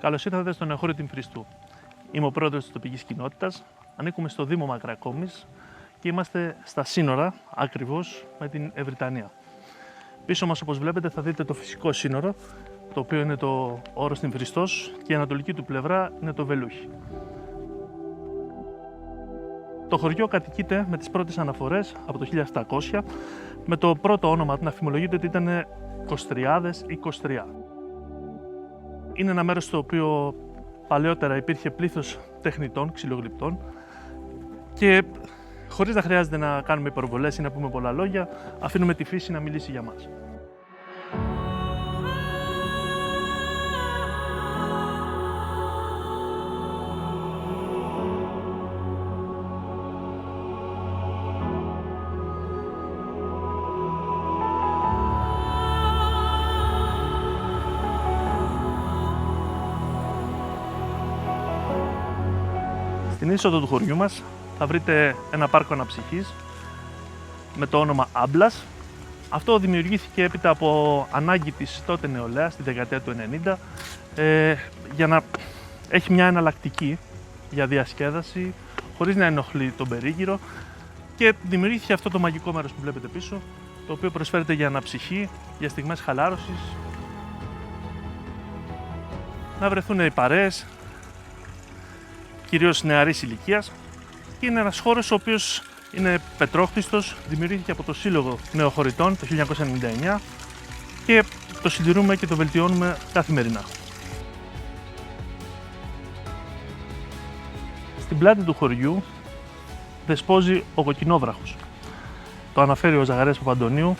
Καλώς ήρθατε στον Εχώριο Τιμφριστού. Είμαι ο πρόεδρος της τοπικής κοινότητας, ανήκουμε στο Δήμο Μακρακόμης και είμαστε στα σύνορα ακριβώς με την Ευρυτανία. Πίσω μας, όπως βλέπετε, θα δείτε το φυσικό σύνορο, το οποίο είναι το όρος Τιμφριστός και η ανατολική του πλευρά είναι το Βελούχι. Το χωριό κατοικείται με τις πρώτες αναφορές από το 1700, με το πρώτο όνομα να φημολογείται ότι ήταν Κοστριάδες ή Κοστριά. Είναι ένα μέρος στο οποίο παλαιότερα υπήρχε πλήθος τεχνητών, ξυλογλυπτών και χωρίς να χρειάζεται να κάνουμε υπερβολές ή να πούμε πολλά λόγια, αφήνουμε τη φύση να μιλήσει για μας. Στην είσοδο του χωριού μας θα βρείτε ένα πάρκο αναψυχής με το όνομα Άμπλας. Αυτό δημιουργήθηκε έπειτα από ανάγκη της τότε νεολαίας, στη δεκαετία του 90, για να έχει μια εναλλακτική για διασκέδαση, χωρίς να ενοχλεί τον περίγυρο, και δημιουργήθηκε αυτό το μαγικό μέρος που βλέπετε πίσω, το οποίο προσφέρεται για αναψυχή, για στιγμές χαλάρωσης, να βρεθούν οι παρέες, κυρίως νεαρής ηλικίας, και είναι ένας χώρος ο οποίος είναι πετρόχτιστος, δημιουργήθηκε από το Σύλλογο Νεοχωρητών το 1999 και το συντηρούμε και το βελτιώνουμε καθημερινά. Στην πλάτη του χωριού δεσπόζει ο κοκκινόβραχος. Το αναφέρει ο Ζαχαρίας Παπαντονίου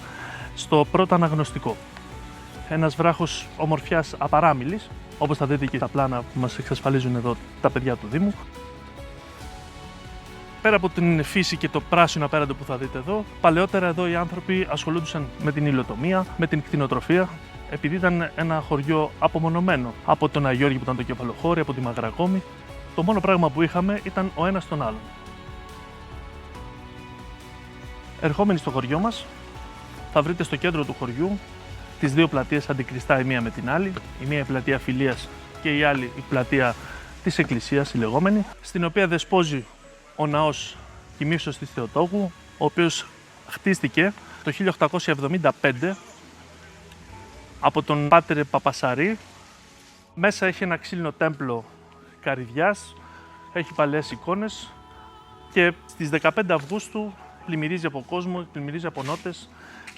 στο πρώτο αναγνωστικό. Ένας βράχος ομορφιάς απαράμιλης, όπως θα δείτε και στα πλάνα που μας εξασφαλίζουν εδώ τα παιδιά του Δήμου. Πέρα από την φύση και το πράσινο απέραντο που θα δείτε εδώ, παλαιότερα εδώ οι άνθρωποι ασχολούνταν με την υλοτομία, με την κτηνοτροφία, επειδή ήταν ένα χωριό απομονωμένο από τον Αγιώργη που ήταν το κεφαλοχώρι, από τη Μακρακόμη. Το μόνο πράγμα που είχαμε ήταν ο ένας τον άλλον. Ερχόμενοι στο χωριό μας, θα βρείτε στο κέντρο του χωριού τις δύο πλατείες αντικριστά η μία με την άλλη, η μία η πλατεία Φιλίας και η άλλη η πλατεία της Εκκλησίας, η λεγόμενη, στην οποία δεσπόζει ο ναός Κοιμήσεως της Θεοτόκου, ο οποίος χτίστηκε το 1875 από τον Πάτερ Παπασαρή. Μέσα έχει ένα ξύλινο τέμπλο καρυδιάς, έχει παλαιές εικόνες και στις 15 Αυγούστου πλημμυρίζει από κόσμο, πλημμυρίζει από νότες,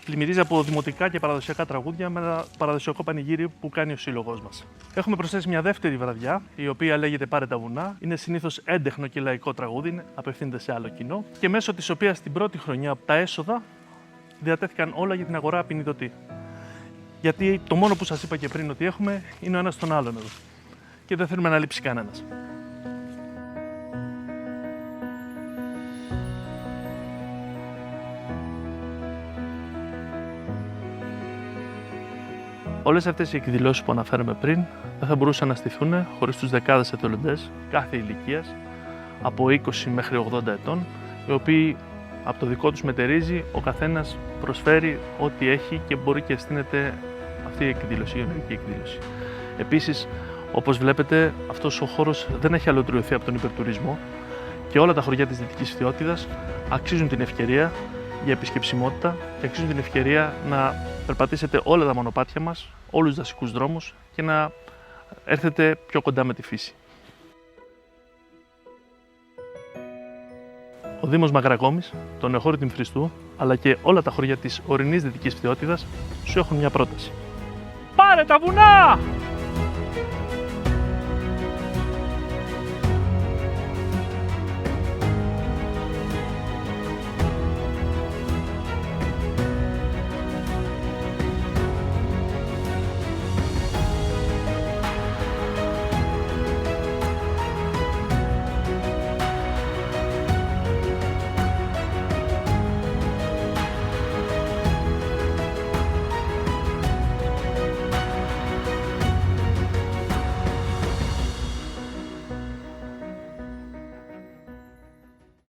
πλημμυρίζει από δημοτικά και παραδοσιακά τραγούδια με ένα παραδοσιακό πανηγύρι που κάνει ο σύλλογός μας. Έχουμε προσθέσει μια δεύτερη βραδιά, η οποία λέγεται Πάρε τα βουνά. Είναι συνήθως έντεχνο και λαϊκό τραγούδι, απευθύνεται σε άλλο κοινό, και μέσω της οποίας την πρώτη χρονιά τα έσοδα διατέθηκαν όλα για την αγορά απεινιδωτή. Γιατί το μόνο που σας είπα και πριν ότι έχουμε είναι ο ένας τον άλλον εδώ. Και δεν θέλουμε να λείψει κανένας. Όλες αυτές οι εκδηλώσεις που αναφέραμε πριν δεν θα μπορούσαν να στηθούν χωρίς τους δεκάδες εθελοντές κάθε ηλικίας, από 20 μέχρι 80 ετών, οι οποίοι από το δικό τους μετερίζει ο καθένας προσφέρει ό,τι έχει και μπορεί και στείνεται αυτή η εκδήλωση, η ενεργική εκδήλωση. Επίσης, όπως βλέπετε, αυτός ο χώρος δεν έχει αλωτριωθεί από τον υπερτουρισμό και όλα τα χωριά της Δυτικής Φθιώτιδας αξίζουν την ευκαιρία για επισκεψιμότητα και αξίζουν την ευκαιρία να περπατήσετε όλα τα μονοπάτια μας, όλους τους δασικούς δρόμους και να έρθετε πιο κοντά με τη φύση. Ο Δήμος Μακρακόμης, τον Εχώριο Τιμφριστού, αλλά και όλα τα χωριά της ορεινής Δυτικής Φθιώτιδας σου έχουν μια πρόταση. Πάρε τα βουνά!